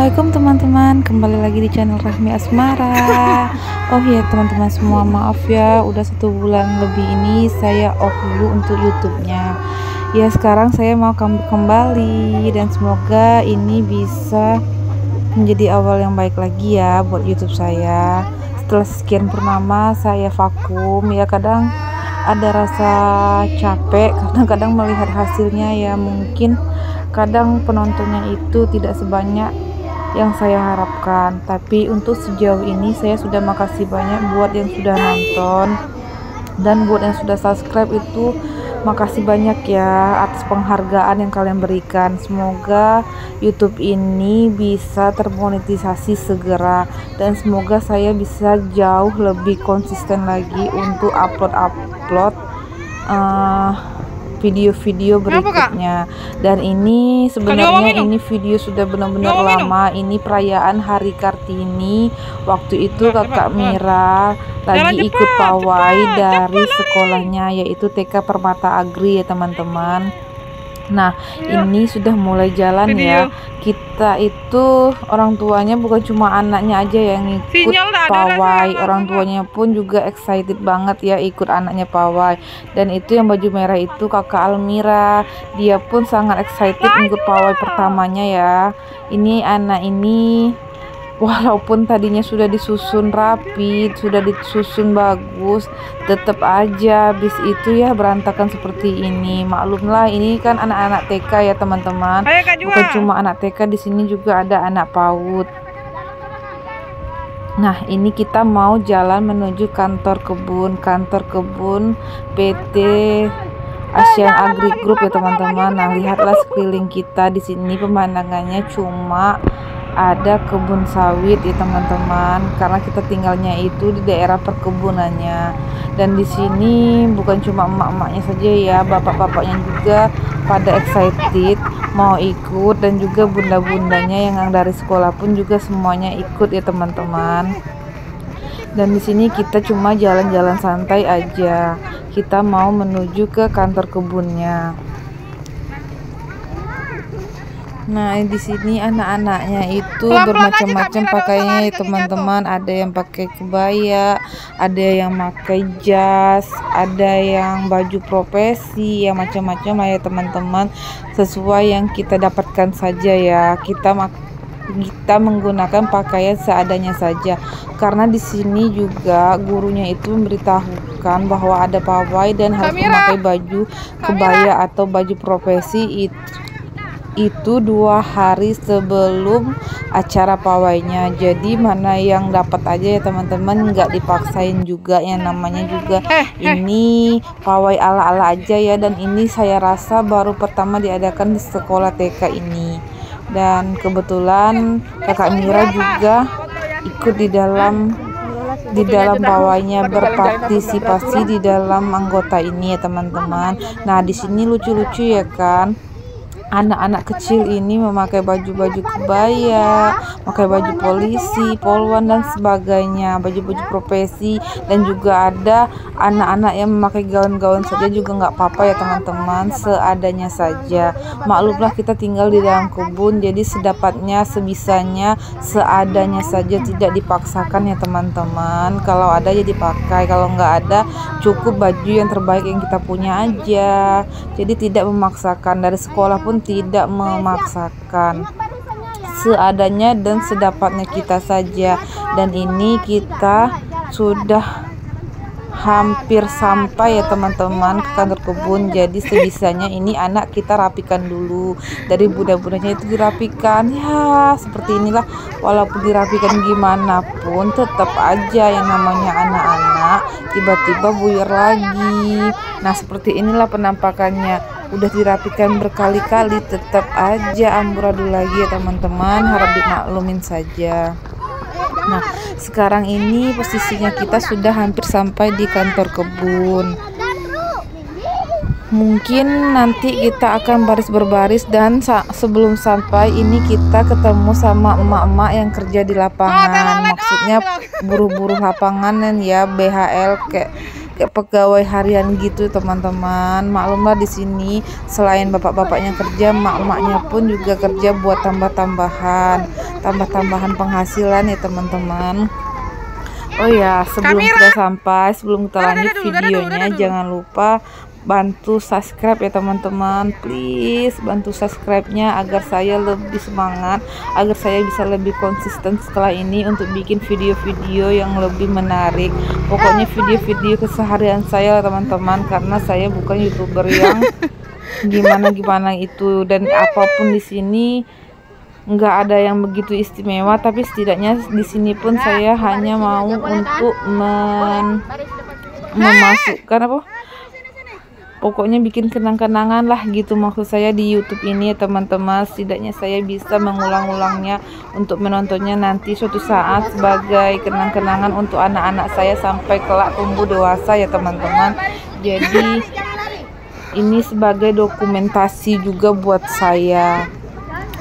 Assalamualaikum teman-teman, kembali lagi di channel Rahmi Asmara. Oh ya teman-teman semua, maaf ya udah 1 bulan lebih ini saya off dulu untuk YouTube-nya. Ya sekarang saya mau kembali dan semoga ini bisa menjadi awal yang baik lagi ya buat YouTube saya. Setelah sekian purnama saya vakum ya, kadang ada rasa capek, kadang-kadang melihat hasilnya ya mungkin kadang penontonnya itu tidak sebanyak yang saya harapkan, tapi untuk sejauh ini saya sudah makasih banyak buat yang sudah nonton dan buat yang sudah subscribe itu makasih banyak ya atas penghargaan yang kalian berikan. Semoga YouTube ini bisa termonetisasi segera dan semoga saya bisa jauh lebih konsisten lagi untuk upload video-video berikutnya. Dan ini sebenarnya ini video sudah benar-benar lama. Ini perayaan Hari Kartini. Waktu itu kakak Mira lagi ikut pawai dari sekolahnya, yaitu TK Permata Agri ya teman-teman. Nah ini sudah mulai jalan ya. Kita itu orang tuanya bukan cuma anaknya aja yang ikut pawai, orang tuanya pun juga excited banget ya ikut anaknya pawai. Dan itu yang baju merah itu kakak Almira, dia pun sangat excited ikut pawai pertamanya ya. Ini anak ini walaupun tadinya sudah disusun rapi, sudah disusun bagus, tetap aja habis itu ya berantakan seperti ini. Maklumlah ini kan anak-anak TK ya teman-teman. Bukan cuma anak TK, di sini juga ada anak PAUD. Nah ini kita mau jalan menuju kantor kebun PT Asian Agri Group ya teman-teman. Nah lihatlah sekeliling kita, di sini pemandangannya cuma ada kebun sawit ya teman-teman, karena kita tinggalnya itu di daerah perkebunannya. Dan di sini bukan cuma emak-emaknya saja ya, bapak-bapaknya juga pada excited mau ikut, dan juga bunda-bundanya yang dari sekolah pun juga semuanya ikut ya teman-teman. Dan di sini kita cuma jalan-jalan santai aja, kita mau menuju ke kantor kebunnya. Nah di sini anak-anaknya itu bermacam-macam pakaiannya ya teman-teman. Ada yang pakai kebaya, ada yang pakai jas, ada yang baju profesi, ya macam-macam ya teman-teman. Sesuai yang kita dapatkan saja ya. Kita menggunakan pakaian seadanya saja, karena di sini juga gurunya itu memberitahukan bahwa ada pawai dan harus memakai baju kebaya atau baju profesi itu 2 hari sebelum acara pawainya. Jadi mana yang dapat aja ya teman-teman, nggak dipaksain juga, yang namanya juga ini pawai ala-ala aja ya. Dan ini saya rasa baru pertama diadakan di sekolah TK ini, dan kebetulan kakak Mira juga ikut di dalam pawainya, berpartisipasi di dalam anggota ini ya teman-teman. Nah di sini lucu-lucu ya kan, anak-anak kecil ini memakai baju-baju kebaya, pakai baju polisi, polwan dan sebagainya, baju-baju profesi. Dan juga ada anak-anak yang memakai gaun-gaun saja juga nggak apa-apa ya teman-teman, seadanya saja. Maklumlah kita tinggal di dalam kebun, jadi sedapatnya, sebisanya, seadanya saja, tidak dipaksakan ya teman-teman. Kalau ada ya dipakai, kalau nggak ada cukup baju yang terbaik yang kita punya aja. Jadi tidak memaksakan, dari sekolah pun tidak memaksakan, seadanya dan sedapatnya kita saja. Dan ini kita sudah hampir sampai ya teman-teman ke kantor kebun. Jadi sebisanya ini anak kita rapikan dulu, dari bunda-bundanya itu dirapikan ya seperti inilah. Walaupun dirapikan gimana pun tetap aja yang namanya anak-anak tiba-tiba buyar lagi. Nah seperti inilah penampakannya. Udah dirapikan berkali-kali tetap aja amburadul lagi ya teman-teman, harap dimaklumin saja. Nah sekarang ini posisinya kita sudah hampir sampai di kantor kebun. Mungkin nanti kita akan baris berbaris, dan sebelum sampai ini kita ketemu sama emak-emak yang kerja di lapangan. Maksudnya buruh-buruh lapangan ya, BHL kayak kayak pegawai harian gitu teman-teman. Maklumlah di sini selain bapak-bapaknya kerja, mak-maknya pun juga kerja buat tambah-tambahan penghasilan ya teman-teman. Oh ya, sebelum kita sampai, sebelum kita lanjut videonya, jangan lupa bantu subscribe ya teman-teman. Please bantu subscribe-nya agar saya lebih semangat, agar saya bisa lebih konsisten setelah ini untuk bikin video-video yang lebih menarik. Pokoknya video-video keseharian saya teman-teman, karena saya bukan YouTuber yang gimana-gimana itu, dan apapun di sini nggak ada yang begitu istimewa, tapi setidaknya di sini pun saya hanya mau untuk memasukkan apa, pokoknya bikin kenang-kenangan lah gitu maksud saya di YouTube ini ya teman-teman. Setidaknya saya bisa mengulang-ulangnya untuk menontonnya nanti suatu saat sebagai kenang-kenangan untuk anak-anak saya sampai kelak tumbuh dewasa ya teman-teman. Jadi ini sebagai dokumentasi juga buat saya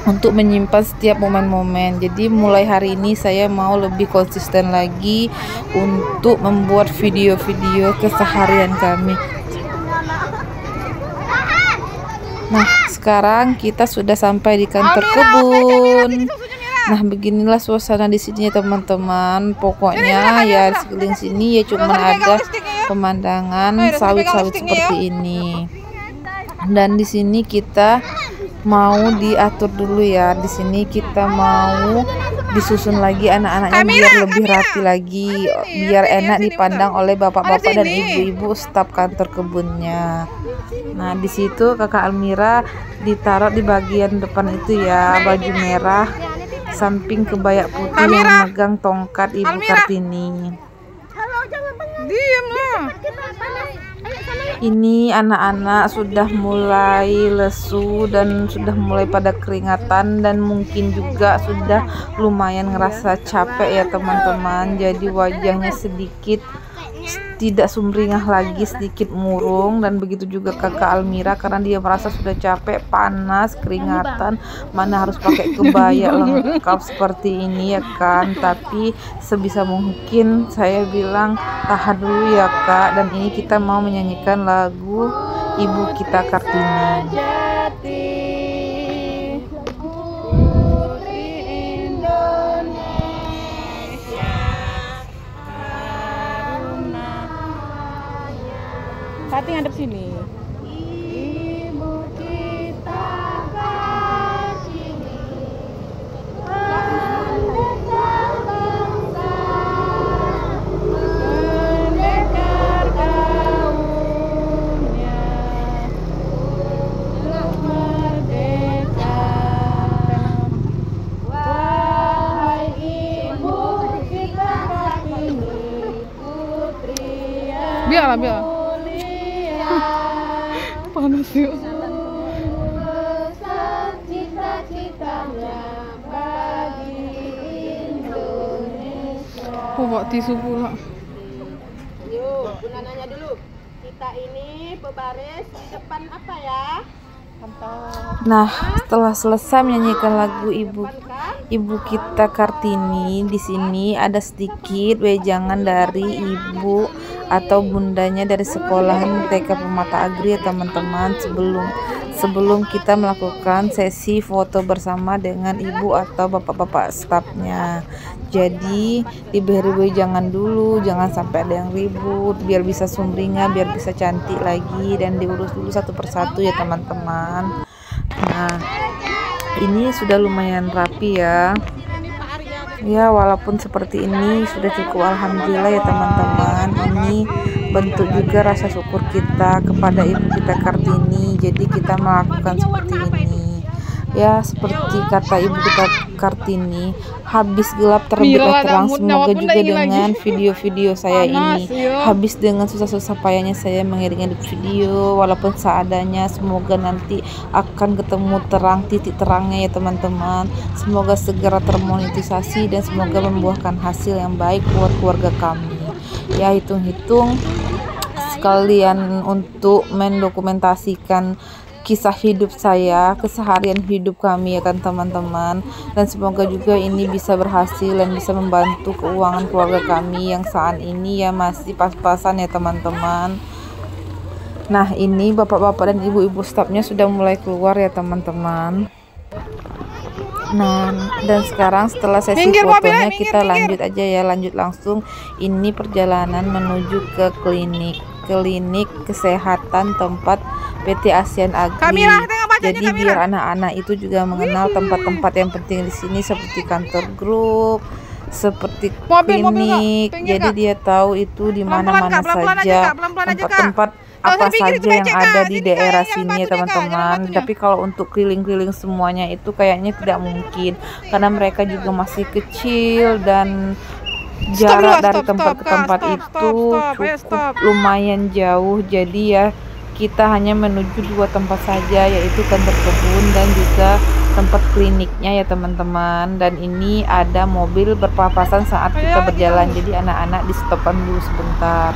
untuk menyimpan setiap momen-momen. Jadi mulai hari ini saya mau lebih konsisten lagi untuk membuat video-video keseharian kami. Nah, sekarang kita sudah sampai di kantor kebun. Nah, beginilah suasana di sini ya teman-teman. Pokoknya ya di sekeliling sini ya cuma ada pemandangan sawit-sawit seperti ini. Dan di sini kita mau diatur dulu ya. Di sini kita mau disusun lagi anak-anaknya biar lebih rapi lagi, biar enak dipandang oleh bapak-bapak dan ibu-ibu staf kantor kebunnya. Nah, di situ Kakak Almira ditaruh di bagian depan itu ya, baju merah samping kebaya putih yang memegang tongkat Ibu Kartini. Ini anak-anak sudah mulai lesu dan sudah mulai pada keringatan, dan mungkin juga sudah lumayan ngerasa capek ya teman-teman. Jadi wajahnya sedikit tidak sumringah lagi, sedikit murung, dan begitu juga Kakak Almira karena dia merasa sudah capek, panas, keringatan, mana harus pakai kebaya lengkap seperti ini ya kan. Tapi sebisa mungkin saya bilang tahan dulu ya Kak, dan ini kita mau menyanyikan lagu Ibu Kita Kartini. Tati ngadep sini. Ibu kita Kartini, pendekar bangsa, pendekar kaumnya, untuk merdeka. Wahai Ibu kita Kartini, putri yang biar panas yuk. Cita-citanya bagi Indonesia. Bawa tisu pula. Yuk, Bunda nanya dulu. Kita ini berbaris di depan apa ya? Kantor. Nah, setelah selesai menyanyikan lagu Ibu Kita Kartini, di sini ada sedikit wejangan dari ibu atau bundanya dari sekolahan TK Permata Agri ya teman-teman, sebelum kita melakukan sesi foto bersama dengan ibu atau bapak-bapak stafnya. Jadi diberi wejangan dulu, jangan sampai ada yang ribut, biar bisa sumringah, biar bisa cantik lagi, dan diurus dulu satu persatu ya teman-teman. Nah, ini sudah lumayan rapi ya. Ya, walaupun seperti ini sudah cukup, alhamdulillah ya teman-teman. Ini bentuk juga rasa syukur kita kepada Ibu Kita Kartini. Jadi kita melakukan seperti ini. Ya, seperti kata Ibu Kita Kartini, habis gelap terbitlah terang. Semoga juga dengan video-video saya ini, habis dengan susah-susah payahnya saya mengiringi video, walaupun seadanya, semoga nanti akan ketemu terang, titik terangnya ya teman-teman. Semoga segera termonetisasi dan semoga membuahkan hasil yang baik buat keluarga kami. Ya, hitung-hitung sekalian untuk mendokumentasikan kisah hidup saya, keseharian hidup kami ya kan teman-teman. Dan semoga juga ini bisa berhasil dan bisa membantu keuangan keluarga kami yang saat ini ya masih pas-pasan ya teman-teman. Nah ini bapak-bapak dan ibu-ibu stafnya sudah mulai keluar ya teman-teman. Nah dan sekarang setelah sesi fotonya kita lanjut aja ya, lanjut langsung. Ini perjalanan menuju ke klinik kesehatan tempat PT ASEAN Agri. Jadi biar anak-anak itu juga mengenal tempat-tempat yang penting di sini seperti kantor grup, seperti klinik. Jadi dia tahu itu di mana-mana saja tempat-tempat apa saja yang ada di daerah sini ya teman-teman. Tapi kalau untuk keliling-keliling semuanya itu kayaknya tidak mungkin karena mereka juga masih kecil dan jarak dari tempat ke tempat itu cukup lumayan jauh. Jadi ya kita hanya menuju 2 tempat saja, yaitu kantor kebun dan juga tempat kliniknya ya teman-teman. Dan ini ada mobil berpapasan saat kita berjalan, jadi anak-anak di stopan dulu sebentar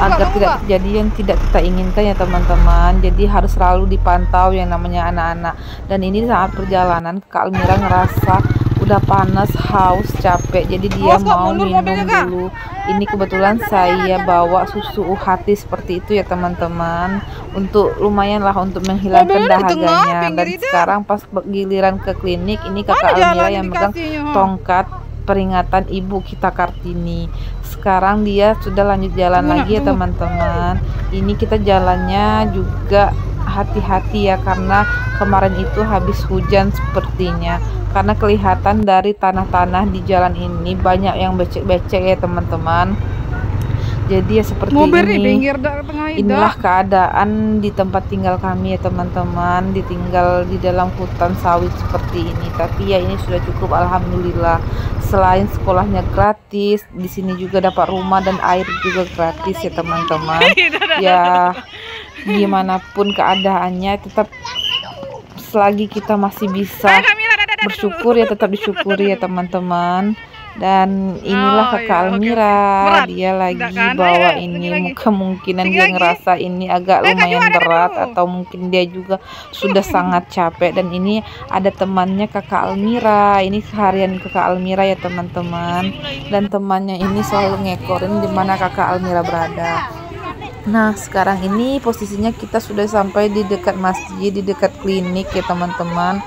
agar tidak terjadi yang tidak kita inginkan ya teman-teman. Jadi harus selalu dipantau yang namanya anak-anak. Dan ini saat perjalanan Kak Almira ngerasa udah panas, haus, capek, jadi dia mau minum dulu. Ini kebetulan saya bawa susu UHT seperti itu ya teman-teman, untuk lumayan lah untuk menghilangkan dahaganya. Dan sekarang pas giliran ke klinik, ini kakak Almira yang megang tongkat peringatan Ibu Kita Kartini. Sekarang dia sudah lanjut jalan lagi ya teman-teman. Ini kita jalannya juga hati-hati ya, karena kemarin itu habis hujan sepertinya. Karena kelihatan dari tanah-tanah di jalan ini banyak yang becek-becek ya teman-teman. Jadi ya seperti ini. Inilah keadaan di tempat tinggal kami ya teman-teman. Ditinggal di dalam hutan sawit seperti ini. Tapi ya ini sudah cukup, alhamdulillah. Selain sekolahnya gratis, di sini juga dapat rumah dan air juga gratis ya teman-teman. Ya gimana pun keadaannya, tetap selagi kita masih bisa bersyukur ya tetap disyukuri ya teman-teman. Dan inilah kakak Almira, dia lagi bawa ini, kemungkinan dia ngerasa ini agak lumayan berat atau mungkin dia juga sudah sangat capek. Dan ini ada temannya kakak Almira, ini seharian kakak Almira ya teman-teman. Dan temannya ini selalu ngekorin di mana kakak Almira berada. Nah sekarang ini posisinya kita sudah sampai di dekat masjid, di dekat klinik ya teman-teman.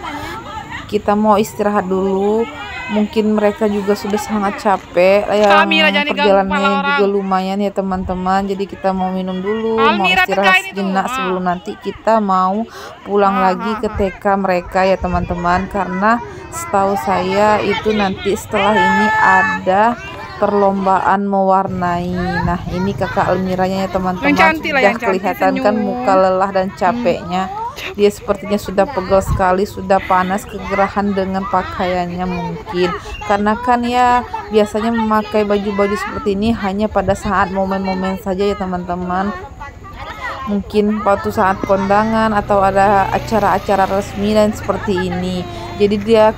Kita mau istirahat dulu. Mungkin mereka juga sudah sangat capek ya, perjalanannya juga lumayan ya teman-teman. Jadi kita mau minum dulu, mau istirahat sejenak sebelum nanti kita mau pulang lagi ke TK mereka ya teman-teman. Karena setahu saya itu nanti setelah ini ada perlombaan mewarnai. Nah ini kakak Almiranya ya teman-teman, sudah kelihatan kan muka lelah dan capeknya. Dia sepertinya sudah pegel sekali, sudah panas, kegerahan dengan pakaiannya mungkin. Karena kan ya biasanya memakai baju-baju seperti ini hanya pada saat momen-momen saja ya teman-teman. Mungkin waktu saat kondangan atau ada acara-acara resmi dan seperti ini. Jadi dia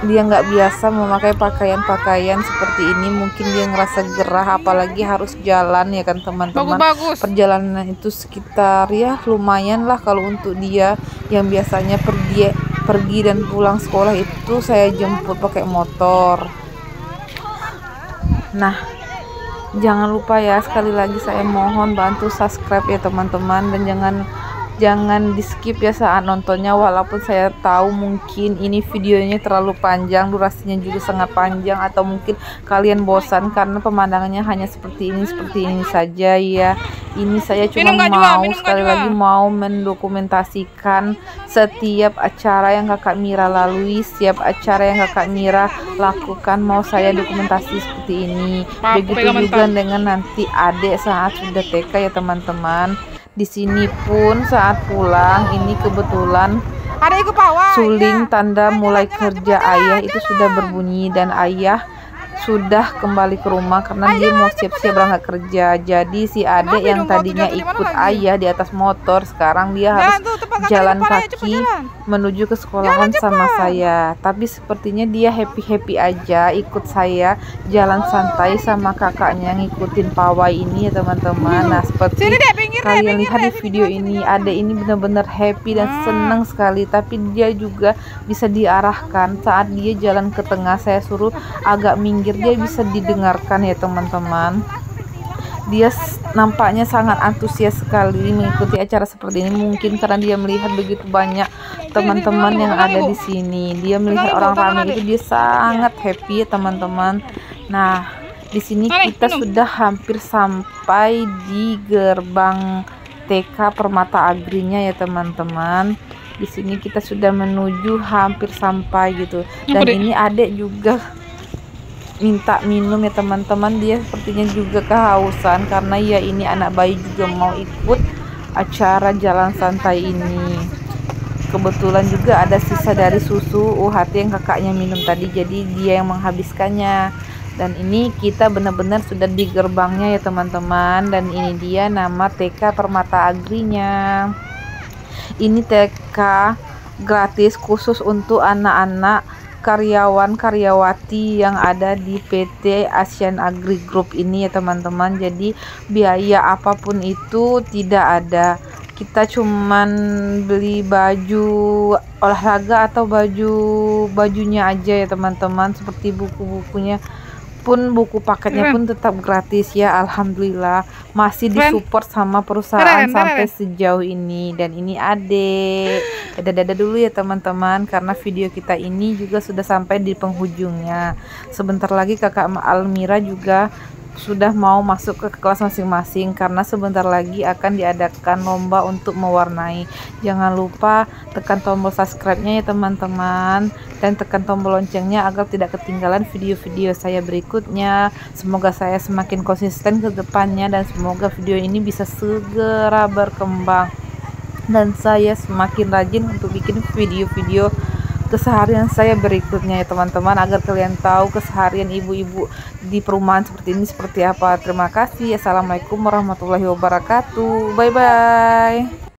nggak biasa memakai pakaian-pakaian seperti ini. Mungkin dia ngerasa gerah, apalagi harus jalan ya kan teman-teman. Perjalanan itu sekitar ya lumayan lah kalau untuk dia yang biasanya pergi dan pulang sekolah itu saya jemput pakai motor. Nah jangan lupa ya, sekali lagi saya mohon bantu subscribe ya teman-teman, dan jangan di skip ya saat nontonnya. Walaupun saya tahu mungkin ini videonya terlalu panjang, durasinya juga sangat panjang, atau mungkin kalian bosan karena pemandangannya hanya seperti ini saja ya. Ini saya cuma sekali lagi mau mendokumentasikan setiap acara yang kakak Mira lalui, setiap acara yang kakak Mira lakukan mau saya dokumentasi seperti ini. Begitu juga dengan nanti adik saat sudah TK ya teman-teman. Di sini pun saat pulang ini kebetulan suling tanda mulai kerja ayah itu sudah berbunyi, dan ayah sudah kembali ke rumah karena dia mau siap-siap berangkat kerja. Jadi si adik yang tadinya ikut ayah di atas motor, sekarang dia harus jalan kaki menuju ke sekolahan sama saya. Tapi sepertinya dia happy-happy aja ikut saya jalan santai sama kakaknya ngikutin pawai ini ya teman-teman. Nah seperti kalian lihat di video ini, adek ini benar-benar happy dan senang sekali. Tapi dia juga bisa diarahkan saat dia jalan ke tengah, saya suruh agak minggir, dia bisa didengarkan ya teman-teman. Dia nampaknya sangat antusias sekali mengikuti acara seperti ini, mungkin karena dia melihat begitu banyak teman-teman yang ada di sini. Dia melihat orang ramai itu, dia sangat happy ya teman-teman. Nah, di sini kita sudah hampir sampai di gerbang TK Permata Agrinya ya teman-teman. Di sini kita sudah menuju hampir sampai gitu. Dan ini adek juga minta minum ya teman-teman. Dia sepertinya juga kehausan karena ya ini anak bayi juga mau ikut acara jalan santai ini. Kebetulan juga ada sisa dari susu UHT yang kakaknya minum tadi, jadi dia yang menghabiskannya. Dan ini kita benar-benar sudah di gerbangnya ya teman-teman. Dan ini dia nama TK Permata Agrinya. Ini TK gratis khusus untuk anak-anak karyawan-karyawati yang ada di PT Asian Agri Group ini ya teman-teman. Jadi biaya apapun itu tidak ada. Kita cuman beli baju olahraga atau bajunya aja ya teman-teman. Seperti buku-bukunya pun, buku paketnya pun tetap gratis ya, alhamdulillah masih disupport sama perusahaan sampai sejauh ini. Dan ini adek, dadah dulu ya teman-teman, karena video kita ini juga sudah sampai di penghujungnya. Sebentar lagi kakak Almira juga sudah mau masuk ke kelas masing-masing, karena sebentar lagi akan diadakan lomba untuk mewarnai. Jangan lupa tekan tombol subscribe-nya ya teman-teman, dan tekan tombol loncengnya agar tidak ketinggalan video-video saya berikutnya. Semoga saya semakin konsisten ke depannya, dan semoga video ini bisa segera berkembang dan saya semakin rajin untuk bikin video-video keseharian saya berikutnya ya teman-teman, agar kalian tahu keseharian ibu-ibu di perumahan seperti ini seperti apa. Terima kasih. Assalamualaikum warahmatullahi wabarakatuh. Bye bye.